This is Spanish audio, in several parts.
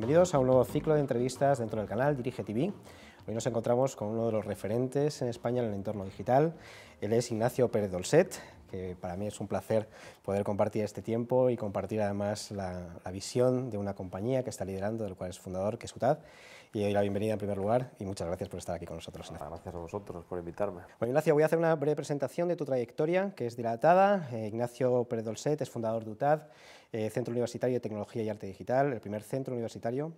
bienvenidos a un nuevo ciclo de entrevistas dentro del canal Dirige TV. Hoy nos encontramos con uno de los referentes en España en el entorno digital. Él es Ignacio Pérez Dolcet, que para mí es un placer poder compartir este tiempo y compartir además la visión de una compañía que está liderando, del cual es fundador, que es UTAD. Y doy la bienvenida en primer lugar y muchas gracias por estar aquí con nosotros. Gracias a vosotros por invitarme. Bueno, Ignacio, voy a hacer una breve presentación de tu trayectoria, que es dilatada. Ignacio Pérez Dolcet es fundador de UTAD, Centro Universitario de Tecnología y Arte Digital, el primer centro universitario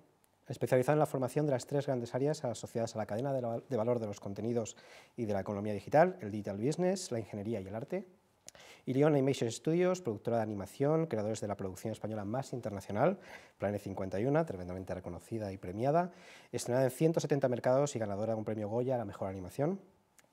especializado en la formación de las tres grandes áreas asociadas a la cadena de valor de los contenidos y de la economía digital, el digital business, la ingeniería y el arte. Irion Animation Studios, productora de animación, creadores de la producción española más internacional, Planet 51, tremendamente reconocida y premiada, estrenada en 170 mercados y ganadora de un premio Goya a la mejor animación.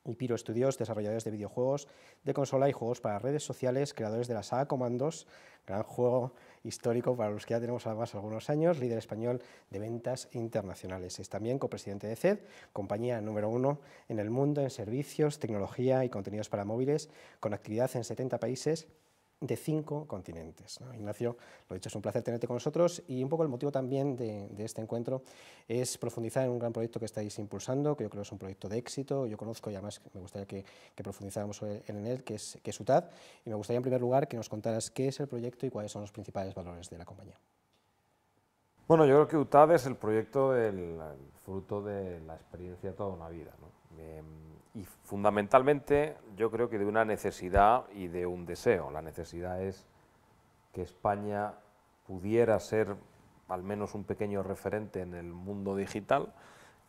Y Pyro Studios, desarrolladores de videojuegos de consola y juegos para redes sociales, creadores de la saga Commandos, gran juego histórico para los que ya tenemos además algunos años, líder español de ventas internacionales. Es también copresidente de CED, compañía número 1 en el mundo en servicios, tecnología y contenidos para móviles, con actividad en 70 países de 5 continentes, ¿no? Ignacio, lo dicho, es un placer tenerte con nosotros y un poco el motivo también de este encuentro es profundizar en un gran proyecto que estáis impulsando, que yo creo que es un proyecto de éxito, yo conozco y además me gustaría que profundizáramos en él, que es UTAD, y me gustaría en primer lugar que nos contaras qué es el proyecto y cuáles son los principales valores de la compañía. Bueno, yo creo que UTAD es el proyecto del fruto de la experiencia de toda una vida, ¿no? Y fundamentalmente yo creo que de una necesidad y de un deseo. La necesidad es que España pudiera ser al menos un pequeño referente en el mundo digital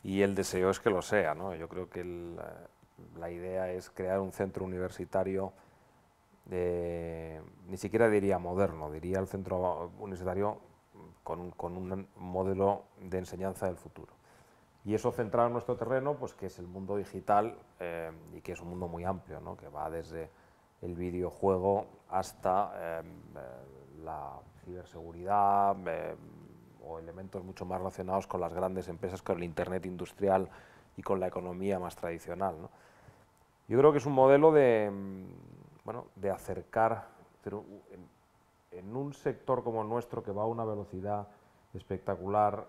y el deseo es que lo sea, ¿no? Yo creo que la idea es crear un centro universitario, ni siquiera diría moderno, diría el centro universitario con un modelo de enseñanza del futuro. Y eso centrado en nuestro terreno, pues que es el mundo digital y que es un mundo muy amplio, ¿no? Que va desde el videojuego hasta la ciberseguridad o elementos mucho más relacionados con las grandes empresas, con el Internet industrial y con la economía más tradicional, ¿no? Yo creo que es un modelo de acercar, pero en un sector como el nuestro que va a una velocidad espectacular,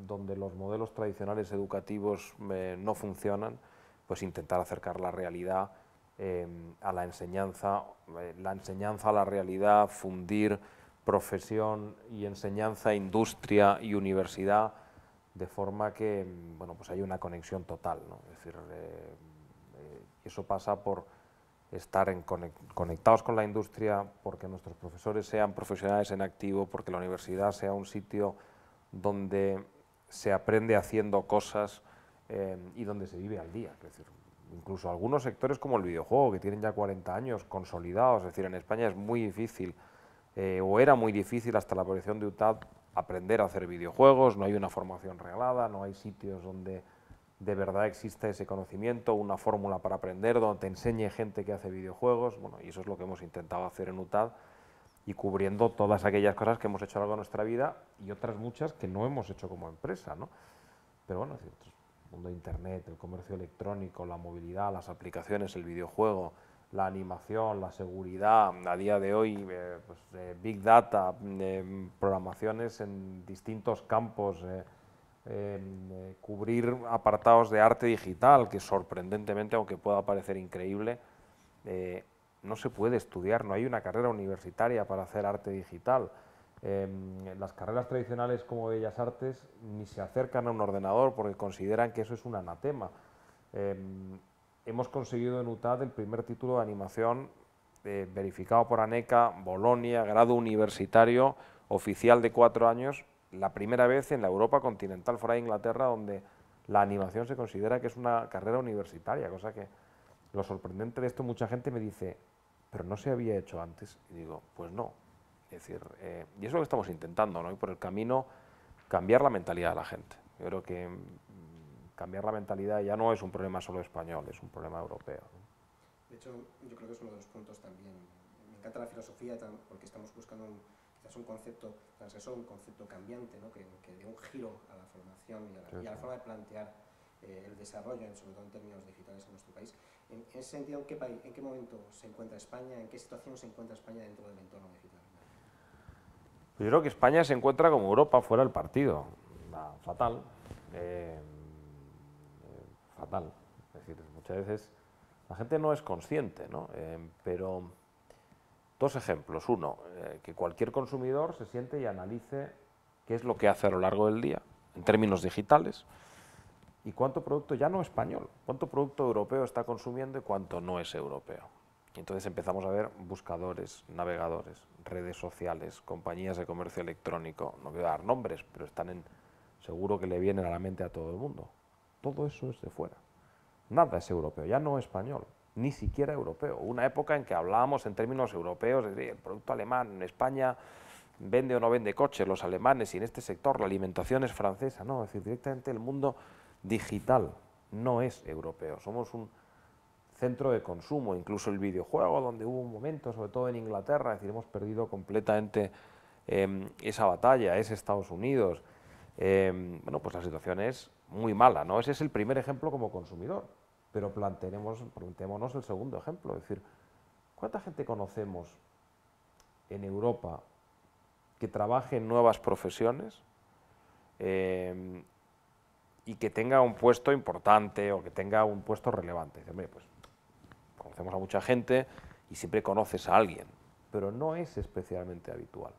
donde los modelos tradicionales educativos no funcionan, pues intentar acercar la realidad a la enseñanza a la realidad, fundir profesión y enseñanza, industria y universidad, de forma que bueno, pues hay una conexión total, ¿no? Es decir, eso pasa por estar conectados con la industria, porque nuestros profesores sean profesionales en activo, porque la universidad sea un sitio donde se aprende haciendo cosas y donde se vive al día. Es decir, incluso algunos sectores como el videojuego, que tienen ya 40 años consolidados, es decir, en España es muy difícil, o era muy difícil hasta la aparición de UTAD, aprender a hacer videojuegos, no hay una formación reglada, no hay sitios donde de verdad exista ese conocimiento, una fórmula para aprender, donde te enseñe gente que hace videojuegos, bueno, y eso es lo que hemos intentado hacer en UTAD, y cubriendo todas aquellas cosas que hemos hecho a lo largo de nuestra vida y otras muchas que no hemos hecho como empresa, ¿no? Pero bueno, es decir, el mundo de Internet, el comercio electrónico, la movilidad, las aplicaciones, el videojuego, la animación, la seguridad, a día de hoy, Big Data, programaciones en distintos campos, cubrir apartados de arte digital, que sorprendentemente, aunque pueda parecer increíble, no se puede estudiar, no hay una carrera universitaria para hacer arte digital. Las carreras tradicionales como Bellas Artes ni se acercan a un ordenador porque consideran que eso es un anatema. Hemos conseguido en UTAD el primer título de animación verificado por ANECA, Bolonia, grado universitario, oficial de 4 años, la primera vez en la Europa continental, fuera de Inglaterra, donde la animación se considera que es una carrera universitaria, cosa que lo sorprendente de esto, mucha gente me dice, pero no se había hecho antes, y digo, pues no. Es decir, y eso es lo que estamos intentando, ¿no? Y por el camino cambiar la mentalidad de la gente. Yo creo que cambiar la mentalidad ya no es un problema solo español, es un problema europeo, ¿no? De hecho, yo creo que es uno de los puntos también. Me encanta la filosofía porque estamos buscando quizás un concepto transgresor, un concepto cambiante, ¿no? que dé un giro a la formación y a la forma de plantear el desarrollo, sobre todo en términos digitales en nuestro país. En ese sentido, ¿en qué momento se encuentra España? ¿En qué situación se encuentra España dentro del entorno digital? Yo creo que España se encuentra como Europa fuera del partido. nada, fatal, fatal. Es decir, muchas veces la gente no es consciente, ¿no? Pero dos ejemplos. Uno, que cualquier consumidor se siente y analice qué es lo que hace a lo largo del día, en términos digitales, y cuánto producto ya no español, cuánto producto europeo está consumiendo y cuánto no es europeo. Y entonces empezamos a ver buscadores, navegadores, redes sociales, compañías de comercio electrónico, no voy a dar nombres, pero seguro que le vienen a la mente a todo el mundo. Todo eso es de fuera. Nada es europeo, ya no español, ni siquiera europeo. Una época en que hablábamos en términos europeos, es decir, el producto alemán en España vende o no vende coches, los alemanes, y en este sector la alimentación es francesa. No, es decir, directamente el mundo digital no es europeo. Somos un centro de consumo, incluso el videojuego, donde hubo un momento, sobre todo en Inglaterra, es decir, hemos perdido completamente esa batalla, es Estados Unidos. Bueno, pues la situación es muy mala, ¿no? Ese es el primer ejemplo como consumidor, pero planteémonos el segundo ejemplo, es decir, ¿cuánta gente conocemos en Europa que trabaje en nuevas profesiones y que tenga un puesto importante o que tenga un puesto relevante? Dice, hombre, pues conocemos a mucha gente y siempre conoces a alguien, pero no es especialmente habitual,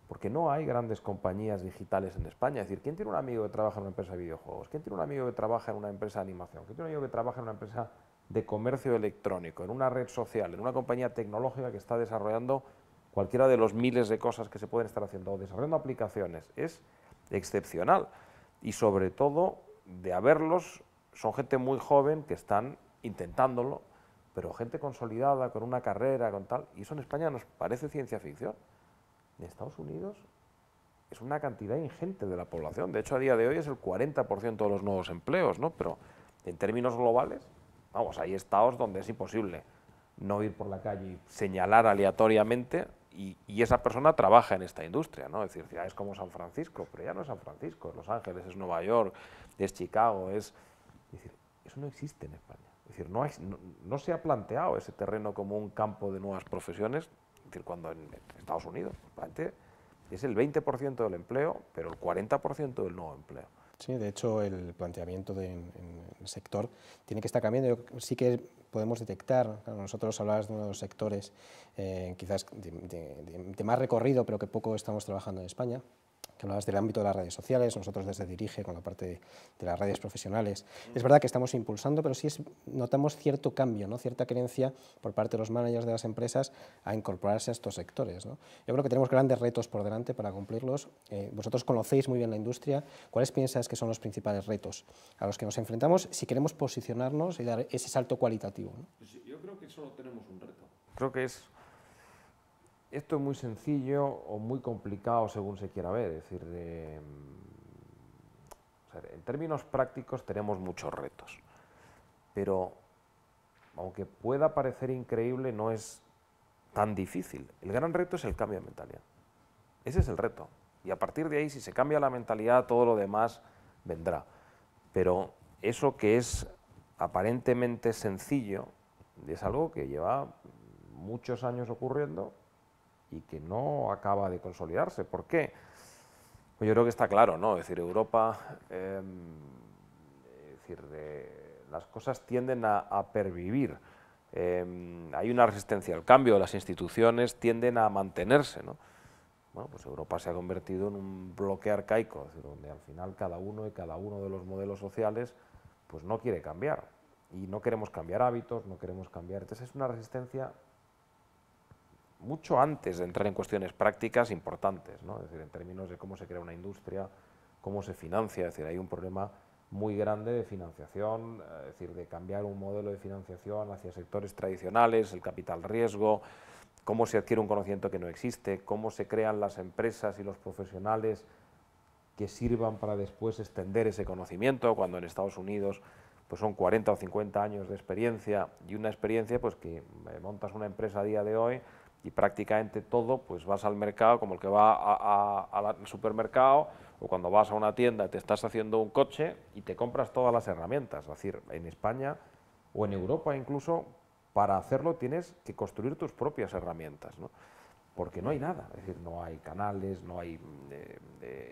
porque no hay grandes compañías digitales en España. Es decir, ¿quién tiene un amigo que trabaja en una empresa de videojuegos? ¿Quién tiene un amigo que trabaja en una empresa de animación? ¿Quién tiene un amigo que trabaja en una empresa de comercio electrónico, en una red social, en una compañía tecnológica que está desarrollando cualquiera de los miles de cosas que se pueden estar haciendo o desarrollando aplicaciones? Es excepcional, y sobre todo, de haberlos, son gente muy joven que están intentándolo, pero gente consolidada, con una carrera, con tal, y eso en España nos parece ciencia ficción. En Estados Unidos es una cantidad ingente de la población. De hecho, a día de hoy es el 40% de los nuevos empleos, ¿no? Pero en términos globales, vamos, hay estados donde es imposible no ir por la calle y señalar aleatoriamente y esa persona trabaja en esta industria, ¿no? Es decir, ciudades como San Francisco, pero ya no es San Francisco, es Los Ángeles, es Nueva York, es Chicago, es decir, eso no existe en España. Es decir, no se ha planteado ese terreno como un campo de nuevas profesiones. Es decir, cuando en Estados Unidos es el 20% del empleo, pero el 40% del nuevo empleo. Sí, de hecho, el planteamiento en el sector tiene que estar cambiando. Sí que podemos detectar, claro, nosotros hablabas de uno de los sectores quizás de más recorrido, pero que poco estamos trabajando en España, que hablabas del ámbito de las redes sociales, nosotros desde Dirige con la parte de las redes profesionales. Es verdad que estamos impulsando, pero sí notamos cierto cambio, ¿no? Cierta creencia por parte de los managers de las empresas a incorporarse a estos sectores, ¿no? Yo creo que tenemos grandes retos por delante para cumplirlos. Vosotros conocéis muy bien la industria. ¿Cuáles piensas que son los principales retos a los que nos enfrentamos si queremos posicionarnos y dar ese salto cualitativo, ¿no? Pues yo creo que solo tenemos un reto. Creo que esto es muy sencillo o muy complicado según se quiera ver. Es decir, en términos prácticos tenemos muchos retos, pero aunque pueda parecer increíble, no es tan difícil. El gran reto es el cambio de mentalidad. Ese es el reto. Y a partir de ahí, si se cambia la mentalidad, todo lo demás vendrá. Pero eso que es aparentemente sencillo es algo que lleva muchos años ocurriendo y que no acaba de consolidarse. ¿Por qué? Pues yo creo que está claro, ¿no? Es decir, Europa, las cosas tienden a pervivir. Hay una resistencia al cambio, las instituciones tienden a mantenerse, ¿no? Bueno, pues Europa se ha convertido en un bloque arcaico, es decir, donde al final cada uno de los modelos sociales pues no quiere cambiar. Y no queremos cambiar hábitos, no queremos cambiar. Entonces es una resistencia mucho antes de entrar en cuestiones prácticas importantes, ¿no? Es decir, en términos de cómo se crea una industria, cómo se financia. Es decir, hay un problema muy grande de financiación, es decir, de cambiar un modelo de financiación hacia sectores tradicionales, el capital riesgo, cómo se adquiere un conocimiento que no existe, cómo se crean las empresas y los profesionales que sirvan para después extender ese conocimiento, cuando en Estados Unidos pues son 40 o 50 años de experiencia, y una experiencia pues que montas una empresa a día de hoy y prácticamente todo, pues vas al mercado como el que va al supermercado, o cuando vas a una tienda te estás haciendo un coche y te compras todas las herramientas. Es decir, en España o en Europa incluso, para hacerlo tienes que construir tus propias herramientas, ¿no? porque no hay nada, es decir, no hay canales, no hay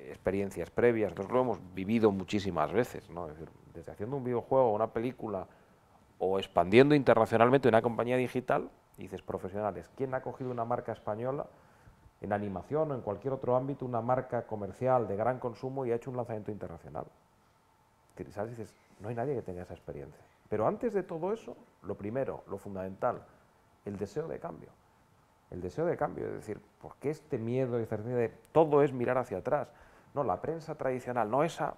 experiencias previas. Nosotros lo hemos vivido muchísimas veces, ¿no? Es decir, desde haciendo un videojuego, una película, o expandiendo internacionalmente una compañía digital, dices profesionales, ¿quién ha cogido una marca española en animación o en cualquier otro ámbito, una marca comercial de gran consumo y ha hecho un lanzamiento internacional? ¿Sabes? Dices, no hay nadie que tenga esa experiencia. Pero antes de todo eso, lo primero, lo fundamental, el deseo de cambio. El deseo de cambio, es decir, ¿por qué este miedo de todo es mirar hacia atrás? No, la prensa tradicional, no esa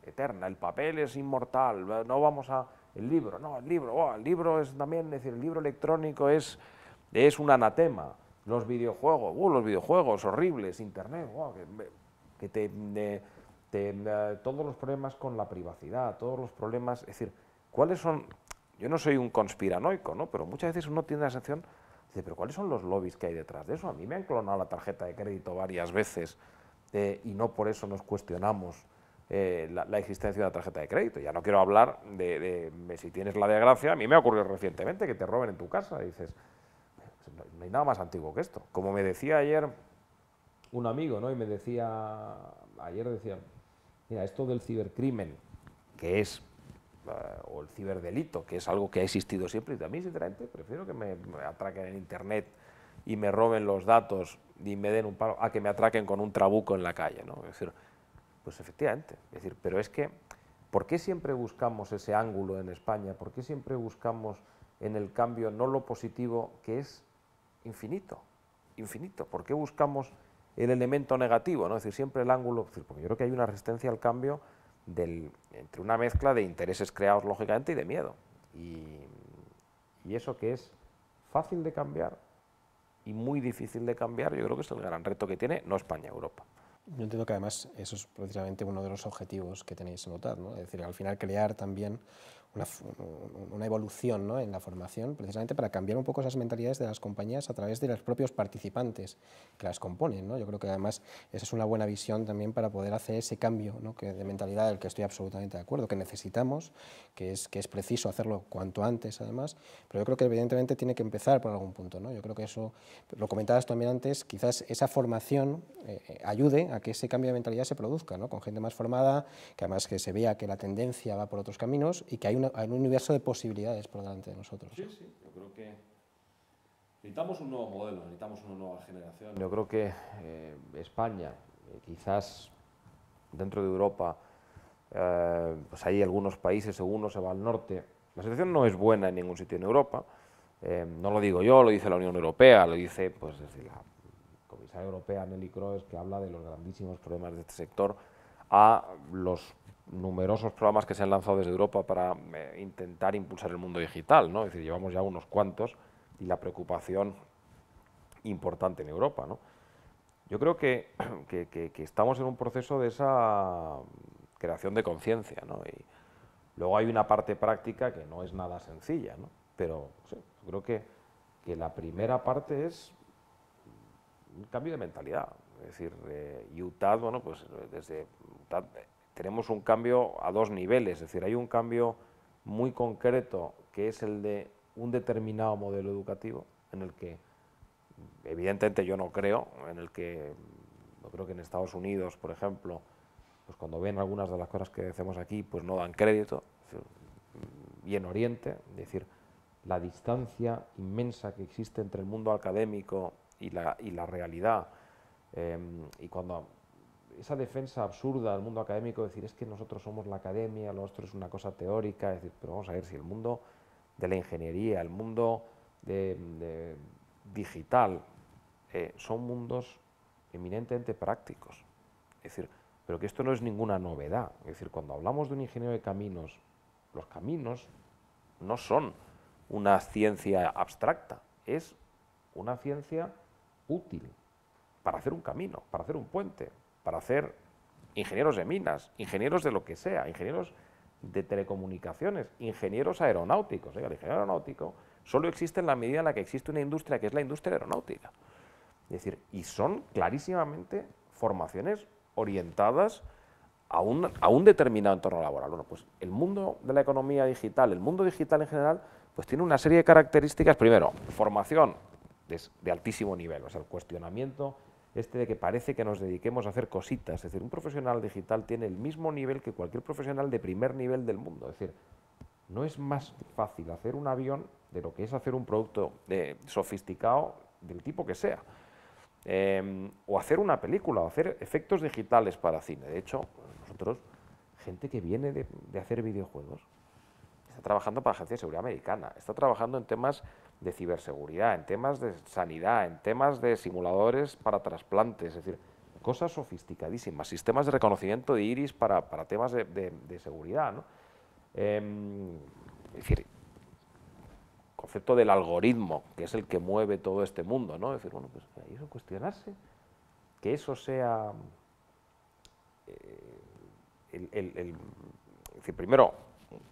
eterna, el papel es inmortal, no vamos a... El libro, no, el libro es también, es decir, el libro electrónico es un anatema. Los videojuegos horribles, internet, todos los problemas con la privacidad, todos los problemas, es decir, ¿cuáles son? Yo no soy un conspiranoico, ¿no? Pero muchas veces uno tiene la sensación, dice, pero ¿cuáles son los lobbies que hay detrás de eso? A mí me han clonado la tarjeta de crédito varias veces y no por eso nos cuestionamos la existencia de una tarjeta de crédito. Ya no quiero hablar de si tienes la desgracia, a mí me ha ocurrido recientemente que te roben en tu casa y dices, no hay nada más antiguo que esto. Como me decía ayer un amigo, ¿no? Y me decía, mira, esto del cibercrimen, que es, o el ciberdelito, que es algo que ha existido siempre, y a mí, sinceramente, prefiero que me atraquen en internet y me roben los datos y me den un palo, a que me atraquen con un trabuco en la calle, ¿no? Es decir, pues efectivamente, es decir, pero es que, ¿por qué siempre buscamos ese ángulo en España? ¿Por qué siempre buscamos en el cambio no lo positivo, que es infinito, infinito? ¿Por qué buscamos el elemento negativo, ¿no? Es decir, siempre el ángulo, es decir, porque yo creo que hay una resistencia al cambio entre una mezcla de intereses creados lógicamente y de miedo. Y eso que es fácil de cambiar y muy difícil de cambiar, yo creo que es el gran reto que tiene no España, Europa. Yo entiendo que además eso es precisamente uno de los objetivos que tenéis en OTAD, ¿no? Es decir, al final crear también una evolución, ¿no?, en la formación, precisamente para cambiar un poco esas mentalidades de las compañías a través de los propios participantes que las componen, ¿no? Yo creo que además esa es una buena visión también para poder hacer ese cambio, ¿no?, de mentalidad del que estoy absolutamente de acuerdo, que necesitamos, que es preciso hacerlo cuanto antes además, pero yo creo que evidentemente tiene que empezar por algún punto, ¿no? Yo creo que eso, lo comentabas también antes, quizás esa formación ayude a que ese cambio de mentalidad se produzca, ¿no?, con gente más formada, que además que se vea que la tendencia va por otros caminos y que hay un universo de posibilidades por delante de nosotros. Sí, sí, yo creo que necesitamos un nuevo modelo, necesitamos una nueva generación. Yo creo que España, quizás dentro de Europa, pues hay algunos países, según uno se va al norte, la situación no es buena en ningún sitio en Europa, no lo digo yo, lo dice la Unión Europea, lo dice pues desde la comisaria europea Neelie Kroes, que habla de los grandísimos problemas de este sector, a los numerosos programas que se han lanzado desde Europa para intentar impulsar el mundo digital, ¿no? Es decir, llevamos ya unos cuantos y la preocupación importante en Europa, ¿no? Yo creo que estamos en un proceso de esa creación de conciencia, ¿no? Y luego hay una parte práctica que no es nada sencilla, ¿no? Pero sí, yo creo que la primera parte es un cambio de mentalidad. Es decir, UTAD, bueno, pues desde UTAD tenemos un cambio a dos niveles, es decir, hay un cambio muy concreto que es el de un determinado modelo educativo en el que, evidentemente yo no creo, no creo que en Estados Unidos, por ejemplo, pues cuando ven algunas de las cosas que hacemos aquí, pues no dan crédito, y en Oriente, es decir, la distancia inmensa que existe entre el mundo académico y la realidad, y cuando esa defensa absurda del mundo académico, decir, es que nosotros somos la academia, lo nuestro es una cosa teórica, es decir, pero vamos a ver si el mundo de la ingeniería, el mundo digital, son mundos eminentemente prácticos, es decir, pero que esto no es ninguna novedad, es decir, cuando hablamos de un ingeniero de caminos, los caminos no son una ciencia abstracta, es una ciencia útil para hacer un camino, para hacer un puente, para hacer ingenieros de minas, ingenieros de lo que sea, ingenieros de telecomunicaciones, ingenieros aeronáuticos. El ingeniero aeronáutico solo existe en la medida en la que existe una industria que es la industria aeronáutica. Es decir, y son clarísimamente formaciones orientadas a un determinado entorno laboral. Bueno, pues el mundo de la economía digital, el mundo digital en general, pues tiene una serie de características. Primero, formación es de altísimo nivel, o sea, el cuestionamiento de que parece que nos dediquemos a hacer cositas, es decir, un profesional digital tiene el mismo nivel que cualquier profesional de primer nivel del mundo, es decir, no es más fácil hacer un avión de lo que es hacer un producto sofisticado del tipo que sea, o hacer una película, o hacer efectos digitales para cine. De hecho, nosotros, gente que viene de hacer videojuegos, está trabajando para la Agencia de Seguridad Americana, está trabajando en temas de ciberseguridad, en temas de sanidad, en temas de simuladores para trasplantes, es decir, cosas sofisticadísimas, sistemas de reconocimiento de iris para temas de seguridad, ¿no? Es decir, el concepto del algoritmo, que es el que mueve todo este mundo, ¿no? Es decir, bueno, pues ahí eso cuestionarse, que eso sea es decir, primero,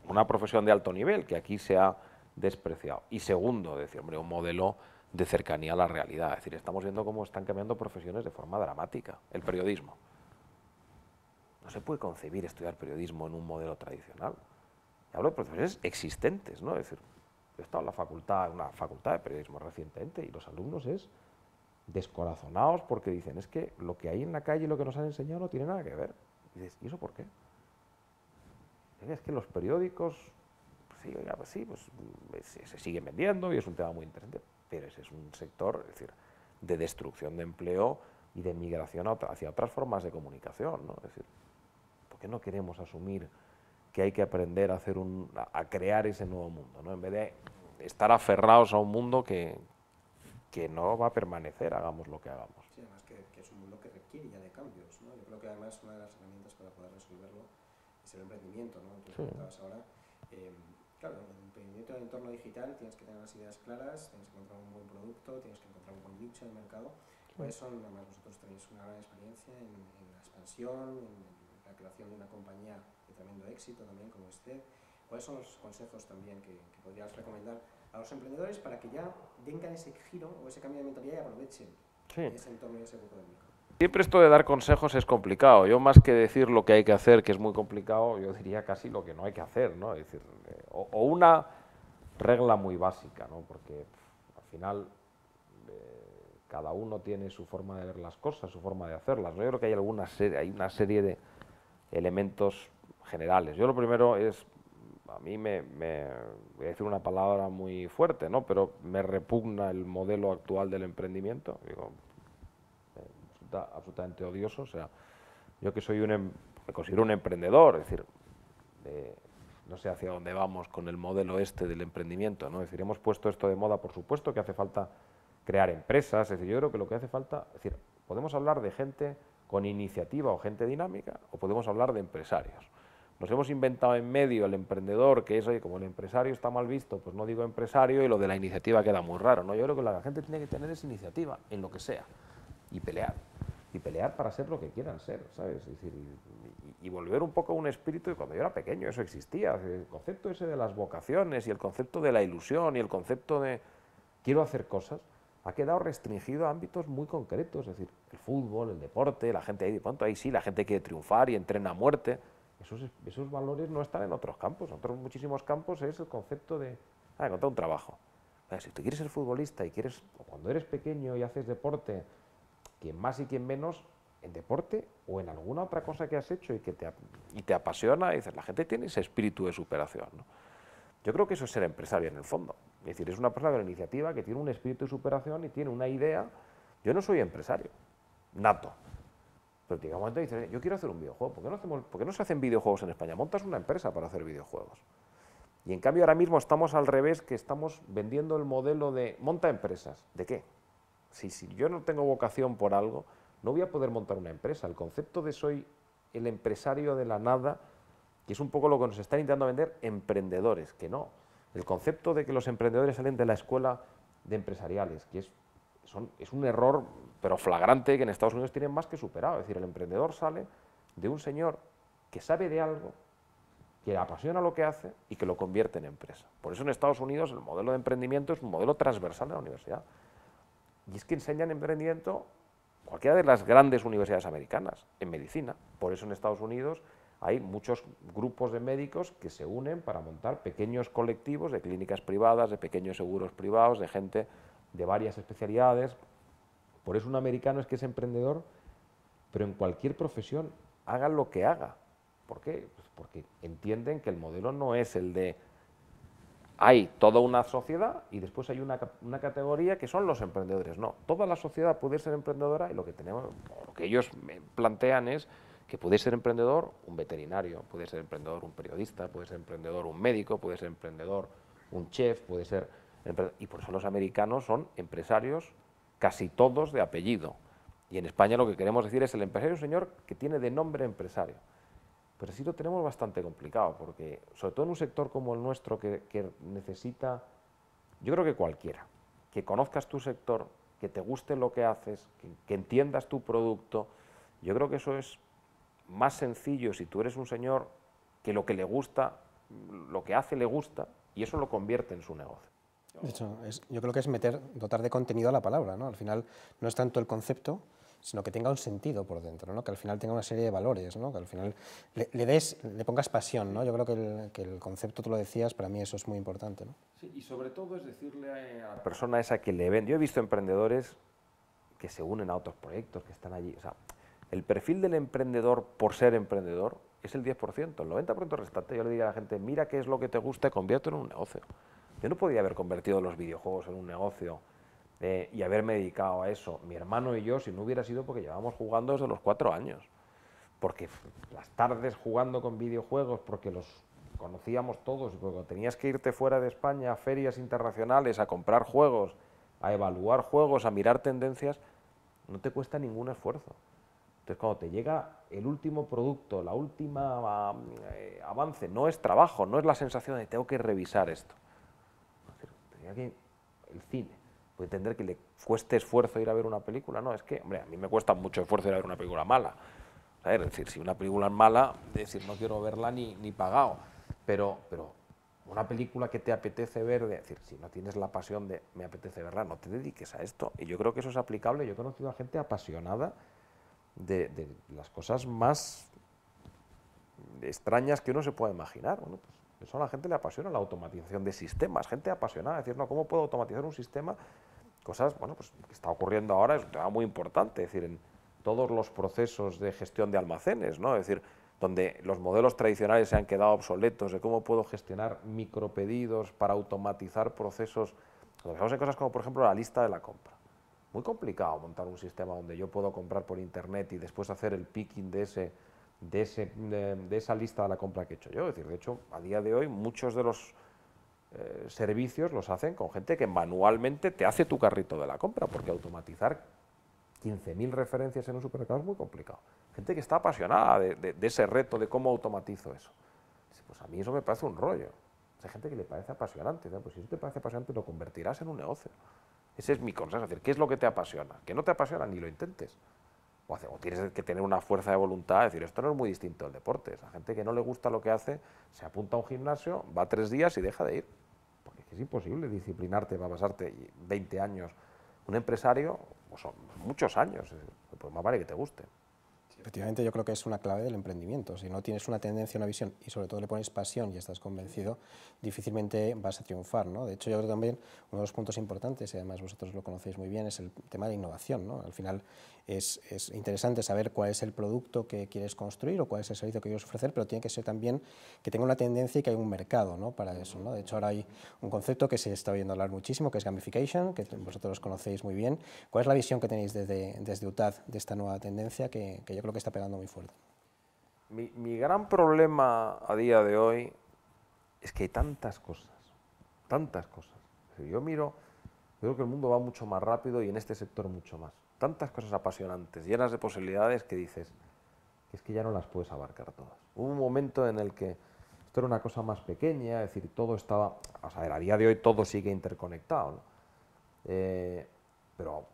una profesión de alto nivel que aquí se ha despreciado. Y segundo, decir, hombre, un modelo de cercanía a la realidad. Es decir, estamos viendo cómo están cambiando profesiones de forma dramática. El periodismo. No se puede concebir estudiar periodismo en un modelo tradicional. Y hablo de profesiones existentes, ¿no? Es decir, he estado en una facultad de periodismo recientemente y los alumnos descorazonados porque dicen, es que lo que hay en la calle y lo que nos han enseñado no tiene nada que ver. Y dices, ¿y eso por qué? Es que los periódicos, sí, oiga, pues sí, pues se siguen vendiendo y es un tema muy interesante, pero ese es un sector, es decir, de destrucción de empleo y de migración hacia otras formas de comunicación, ¿no? Es decir, ¿por qué no queremos asumir que hay que aprender a crear ese nuevo mundo, ¿no? En vez de estar aferrados a un mundo que no va a permanecer, hagamos lo que hagamos. Sí, además que es un mundo que requiere ya de cambios, ¿no? Yo creo que además una de las herramientas para poder resolverlo es el emprendimiento, ¿no? Tú comentabas ahora, claro, en el emprendimiento en el entorno digital tienes que tener las ideas claras, tienes que encontrar un buen producto, tienes que encontrar un buen nicho en el mercado. ¿Cuáles son, además vosotros tenéis una gran experiencia en la expansión, en la creación de una compañía de tremendo éxito también como este? ¿Cuáles son los consejos también que podrías recomendar a los emprendedores para que ya tengan ese giro o ese cambio de mentalidad y aprovechen ese entorno y ese grupo de mercado? Siempre esto de dar consejos es complicado. Yo más que decir lo que hay que hacer, que es muy complicado, yo diría casi lo que no hay que hacer, ¿no? Es decir, o una regla muy básica, ¿no? Porque al final cada uno tiene su forma de ver las cosas, su forma de hacerlas, ¿no? Yo creo que hay una serie de elementos generales. Yo lo primero es, a mí voy a decir una palabra muy fuerte, ¿no? Pero me repugna el modelo actual del emprendimiento. Digo, resulta absolutamente odioso. O sea, yo que soy me considero un emprendedor, es decir, no sé hacia dónde vamos con el modelo del emprendimiento, ¿no? Es decir, hemos puesto esto de moda, por supuesto que hace falta crear empresas, es decir, yo creo que lo que hace falta, es decir, podemos hablar de gente con iniciativa o gente dinámica, o podemos hablar de empresarios. Nos hemos inventado en medio el emprendedor, que es, oye, como el empresario está mal visto, pues no digo empresario, y lo de la iniciativa queda muy raro, ¿no? Yo creo que la gente tiene que tener esa iniciativa en lo que sea, y pelear para ser lo que quieran ser, ¿sabes? Es decir, y volver un poco a un espíritu de cuando yo era pequeño, eso existía, el concepto ese de las vocaciones, y el concepto de la ilusión, y el concepto de quiero hacer cosas, ha quedado restringido a ámbitos muy concretos, es decir, el fútbol, el deporte, la gente ahí, de pronto ahí sí, la gente quiere triunfar y entrena a muerte. Esos valores no están en otros campos. En otros muchísimos campos es el concepto de encontrar un trabajo. Si tú quieres ser futbolista y cuando eres pequeño y haces deporte, quien más y quien menos, en deporte o en alguna otra cosa que has hecho y que te apasiona, dices, la gente tiene ese espíritu de superación, ¿no? Yo creo que eso es ser empresario en el fondo. Es decir, es una persona con iniciativa que tiene un espíritu de superación y tiene una idea. Yo no soy empresario, nato. Pero llega un momento y dices, yo quiero hacer un videojuego. ¿Por qué no se hacen videojuegos en España? Montas una empresa para hacer videojuegos. Y en cambio ahora mismo estamos al revés, que estamos vendiendo el modelo de monta empresas. ¿De qué? Si yo no tengo vocación por algo, no voy a poder montar una empresa. El concepto de soy el empresario de la nada, que es un poco lo que nos están intentando vender emprendedores, que no. El concepto de que los emprendedores salen de la escuela de empresariales, que es un error, pero flagrante, que en Estados Unidos tienen más que superado. Es decir, el emprendedor sale de un señor que sabe de algo, que le apasiona lo que hace y que lo convierte en empresa. Por eso en Estados Unidos el modelo de emprendimiento es un modelo transversal de la universidad. Y es que enseñan emprendimiento cualquiera de las grandes universidades americanas, en medicina. Por eso en Estados Unidos hay muchos grupos de médicos que se unen para montar pequeños colectivos de clínicas privadas, de pequeños seguros privados, de gente de varias especialidades. Por eso un americano es que es emprendedor, pero en cualquier profesión, haga lo que haga. ¿Por qué? Pues porque entienden que el modelo no es el de hay toda una sociedad y después hay una categoría que son los emprendedores. No, toda la sociedad puede ser emprendedora y lo que ellos plantean es que puede ser emprendedor un veterinario, puede ser emprendedor un periodista, puede ser emprendedor un médico, puede ser emprendedor un chef, puede ser... Y por eso los americanos son empresarios casi todos de apellido. Y en España lo que queremos decir es el empresario es un señor que tiene de nombre empresario. Pero sí lo tenemos bastante complicado, porque sobre todo en un sector como el nuestro que necesita, yo creo que cualquiera, que conozcas tu sector, que te guste lo que haces, que entiendas tu producto, yo creo que eso es más sencillo si tú eres un señor que lo que le gusta, lo que hace le gusta, y eso lo convierte en su negocio. De hecho, yo creo que es dotar de contenido a la palabra, ¿no? Al final no es tanto el concepto, sino que tenga un sentido por dentro, ¿no? Que al final tenga una serie de valores, ¿no? Que al final le pongas pasión, ¿no? Yo creo que el concepto, tú lo decías, para mí eso es muy importante, ¿no? Sí, y sobre todo es decirle a la persona esa que le ven. Yo he visto emprendedores que se unen a otros proyectos, que están allí. O sea, el perfil del emprendedor por ser emprendedor es el 10%, el 90% restante. Yo le digo a la gente, mira qué es lo que te gusta y conviértelo en un negocio. Yo no podía haber convertido los videojuegos en un negocio y haberme dedicado a eso. Mi hermano y yo, si no hubiera sido porque llevábamos jugando desde los 4 años. Porque las tardes jugando con videojuegos, porque los conocíamos todos, y porque tenías que irte fuera de España a ferias internacionales, a comprar juegos, a evaluar juegos, a mirar tendencias, no te cuesta ningún esfuerzo. Entonces, cuando te llega el último producto, la última avance, no es trabajo, no es la sensación de tengo que revisar esto. Tenía que el cine, puede entender que le cueste esfuerzo ir a ver una película, no, es que, hombre, a mí me cuesta mucho esfuerzo ir a ver una película mala. Es decir, si una película es mala, es decir, no quiero verla ni pagado, pero una película que te apetece ver, es decir, si no tienes la pasión de me apetece verla, no te dediques a esto. Y yo creo que eso es aplicable. Yo he conocido a gente apasionada de las cosas más extrañas que uno se puede imaginar. Bueno, pues eso a la gente le apasiona, la automatización de sistemas, gente apasionada, es decir, no, ¿cómo puedo automatizar un sistema? Cosas, bueno, pues que está ocurriendo ahora, es un tema muy importante, es decir, en todos los procesos de gestión de almacenes, ¿no? Es decir, donde los modelos tradicionales se han quedado obsoletos, de cómo puedo gestionar micropedidos para automatizar procesos. Cuando pensamos en cosas como, por ejemplo, la lista de la compra. Muy complicado montar un sistema donde yo puedo comprar por internet y después hacer el picking de esa lista de la compra que he hecho yo. Es decir, de hecho, a día de hoy muchos de los servicios los hacen con gente que manualmente te hace tu carrito de la compra, porque automatizar 15.000 referencias en un supermercado es muy complicado. Gente que está apasionada de ese reto, de cómo automatizo eso. Pues a mí eso me parece un rollo. Hay gente que le parece apasionante, ¿no? Pues si eso te parece apasionante, lo convertirás en un negocio. Ese es mi consejo, es decir, ¿qué es lo que te apasiona? Que no te apasiona, ni lo intentes. O tienes que tener una fuerza de voluntad, es decir, esto no es muy distinto al deporte. A gente que no le gusta lo que hace, se apunta a un gimnasio, va 3 días y deja de ir. Porque es imposible disciplinarte para pasarte 20 años. Un empresario, pues son muchos años, pues más vale que te guste. Efectivamente, yo creo que es una clave del emprendimiento. Si no tienes una tendencia, una visión y sobre todo le pones pasión y estás convencido, difícilmente vas a triunfar, ¿no? De hecho, yo creo que también uno de los puntos importantes, y además vosotros lo conocéis muy bien, es el tema de innovación, ¿no? Al final es interesante saber cuál es el producto que quieres construir o cuál es el servicio que quieres ofrecer, pero tiene que ser también que tenga una tendencia y que haya un mercado, ¿no? Para eso, ¿no? De hecho, ahora hay un concepto que se está oyendo hablar muchísimo, que es gamification, que vosotros conocéis muy bien. ¿Cuál es la visión que tenéis desde UTAD de esta nueva tendencia que yo creo que está pegando muy fuerte? Mi gran problema a día de hoy es que hay tantas cosas, tantas cosas. Yo creo que el mundo va mucho más rápido y en este sector mucho más. Tantas cosas apasionantes, llenas de posibilidades que dices que es que ya no las puedes abarcar todas. Hubo un momento en el que esto era una cosa más pequeña, es decir, todo estaba, o sea, a día de hoy todo sigue interconectado, ¿no? Pero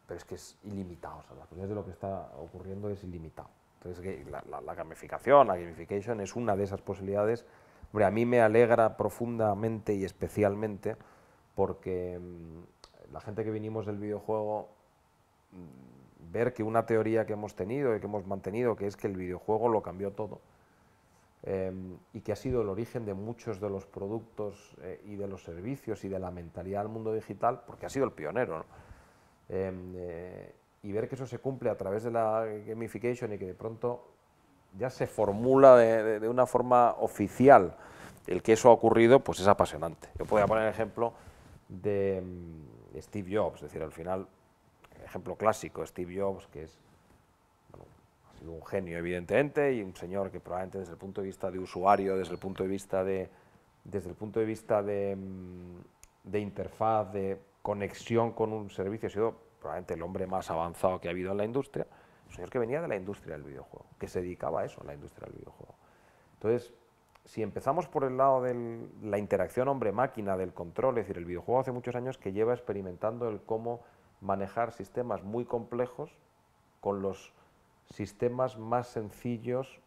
es que es ilimitado, o sea, la posibilidad de lo que está ocurriendo es ilimitado. Entonces, la gamificación, la gamification es una de esas posibilidades. Hombre, a mí me alegra profundamente y especialmente porque la gente que vinimos del videojuego, ver que una teoría que hemos tenido y que hemos mantenido, que es que el videojuego lo cambió todo, y que ha sido el origen de muchos de los productos y de los servicios y de la mentalidad del mundo digital, porque ha sido el pionero, ¿no? Y ver que eso se cumple a través de la gamification y que de pronto ya se formula de una forma oficial el que eso ha ocurrido, pues es apasionante. Yo podría poner el ejemplo de Steve Jobs, es decir, al final, ejemplo clásico, Steve Jobs, que es, bueno, ha sido un genio evidentemente y un señor que probablemente desde el punto de vista de usuario, desde el punto de vista de interfaz, de conexión con un servicio, ha sido probablemente el hombre más avanzado que ha habido en la industria, un señor que venía de la industria del videojuego, que se dedicaba a eso, en la industria del videojuego. Entonces, si empezamos por el lado de la interacción hombre-máquina, del control, es decir, el videojuego hace muchos años que lleva experimentando el cómo manejar sistemas muy complejos con los sistemas más sencillos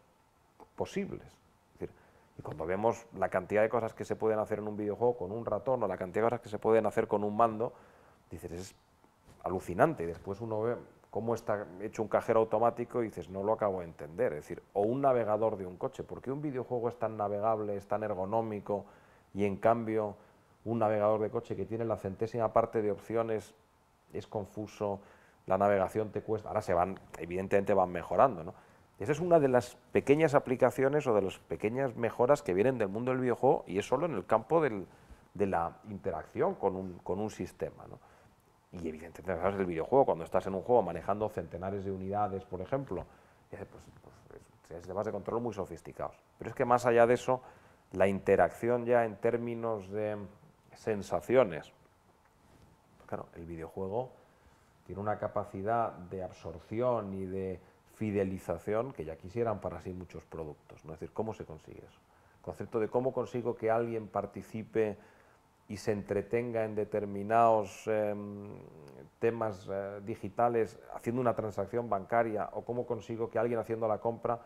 posibles. Es decir, y cuando vemos la cantidad de cosas que se pueden hacer en un videojuego con un ratón o la cantidad de cosas que se pueden hacer con un mando, dices, es alucinante. Y después uno ve cómo está hecho un cajero automático y dices, no lo acabo de entender. Es decir, o un navegador de un coche. ¿Por qué un videojuego es tan navegable, es tan ergonómico y en cambio un navegador de coche que tiene la centésima parte de opciones es confuso, la navegación te cuesta? Ahora evidentemente van mejorando, ¿no? Esa es una de las pequeñas aplicaciones o de las pequeñas mejoras que vienen del mundo del videojuego y es solo en el campo de la interacción con un sistema, ¿no? Y evidentemente, ¿sabes? El videojuego, cuando estás en un juego manejando centenares de unidades, por ejemplo, es temas de control muy sofisticados. Pero es que más allá de eso, la interacción ya en términos de sensaciones, pues claro, el videojuego tiene una capacidad de absorción y de fidelización que ya quisieran para sí muchos productos, ¿no? Es decir, ¿cómo se consigue eso? El concepto de cómo consigo que alguien participe y se entretenga en determinados temas digitales haciendo una transacción bancaria, o cómo consigo que alguien haciendo la compra,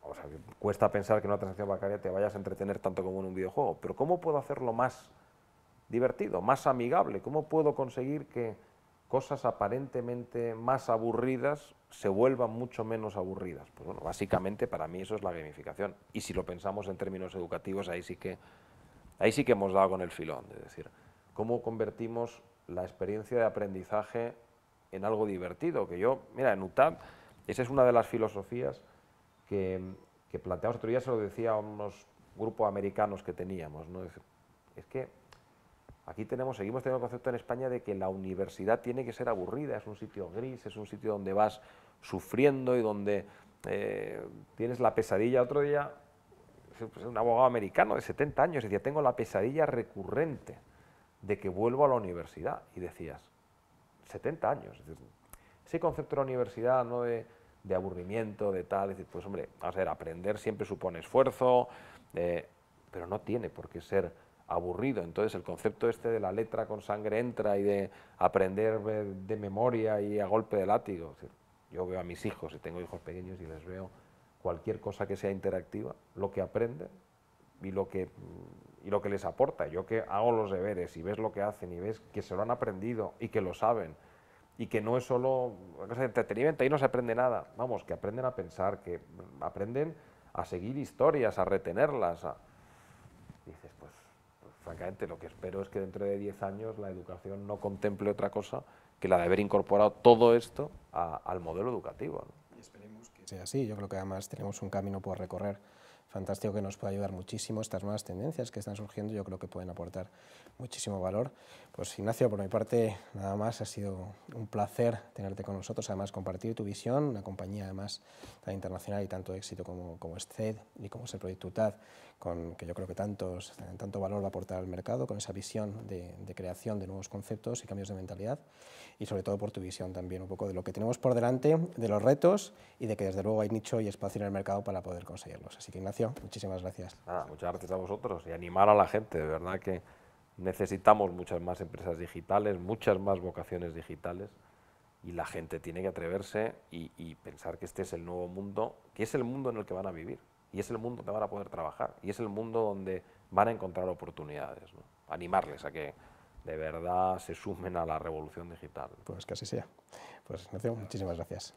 o sea, cuesta pensar que en una transacción bancaria te vayas a entretener tanto como en un videojuego, pero ¿cómo puedo hacerlo más divertido, más amigable? ¿Cómo puedo conseguir que cosas aparentemente más aburridas se vuelvan mucho menos aburridas? Pues bueno, básicamente para mí eso es la gamificación. Y si lo pensamos en términos educativos, ahí sí que hemos dado con el filón, es decir, cómo convertimos la experiencia de aprendizaje en algo divertido. Que yo, mira, en UTAD, esa es una de las filosofías que planteamos. Otro día se lo decía a unos grupos americanos que teníamos, ¿no? Es que aquí seguimos teniendo el concepto en España de que la universidad tiene que ser aburrida, es un sitio gris, es un sitio donde vas sufriendo y donde tienes la pesadilla. Otro día, un abogado americano de 70 años decía, tengo la pesadilla recurrente de que vuelvo a la universidad. Y decías, 70 años. Ese concepto de la universidad, no de aburrimiento, de tal, es decir, pues hombre, vamos a ver, aprender siempre supone esfuerzo, pero no tiene por qué ser aburrido. Entonces el concepto este de la letra con sangre entra y de aprender de memoria y a golpe de látigo. Es decir, yo veo a mis hijos, y tengo hijos pequeños, y les veo cualquier cosa que sea interactiva, lo que aprenden y lo que les aporta. Yo que hago los deberes y ves lo que hacen y ves que se lo han aprendido y que lo saben y que no es solo una cosa de entretenimiento, ahí no se aprende nada. Vamos, que aprenden a pensar, que aprenden a seguir historias, a retenerlas. Dices, pues francamente lo que espero es que dentro de 10 años la educación no contemple otra cosa que la de haber incorporado todo esto al modelo educativo, ¿no? Y esperemos que sea así. Yo creo que además tenemos un camino por recorrer fantástico que nos puede ayudar muchísimo. Estas nuevas tendencias que están surgiendo yo creo que pueden aportar muchísimo valor. Pues Ignacio, por mi parte nada más, ha sido un placer tenerte con nosotros, además compartir tu visión, una compañía además tan internacional y tanto éxito como es CED y como es el proyecto UTAD, que yo creo que tanto valor va a aportar al mercado, con esa visión de creación de nuevos conceptos y cambios de mentalidad, y sobre todo por tu visión también un poco de lo que tenemos por delante, de los retos y de que desde luego hay nicho y espacio en el mercado para poder conseguirlos. Así que Ignacio, muchísimas gracias. Nada, muchas gracias a vosotros y animar a la gente, de verdad que necesitamos muchas más empresas digitales, muchas más vocaciones digitales, y la gente tiene que atreverse y pensar que este es el nuevo mundo, que es el mundo en el que van a vivir, y es el mundo donde van a poder trabajar, y es el mundo donde van a encontrar oportunidades, ¿no? Animarles a que de verdad se sumen a la revolución digital. Pues que así sea. Pues Ignacio, muchísimas gracias.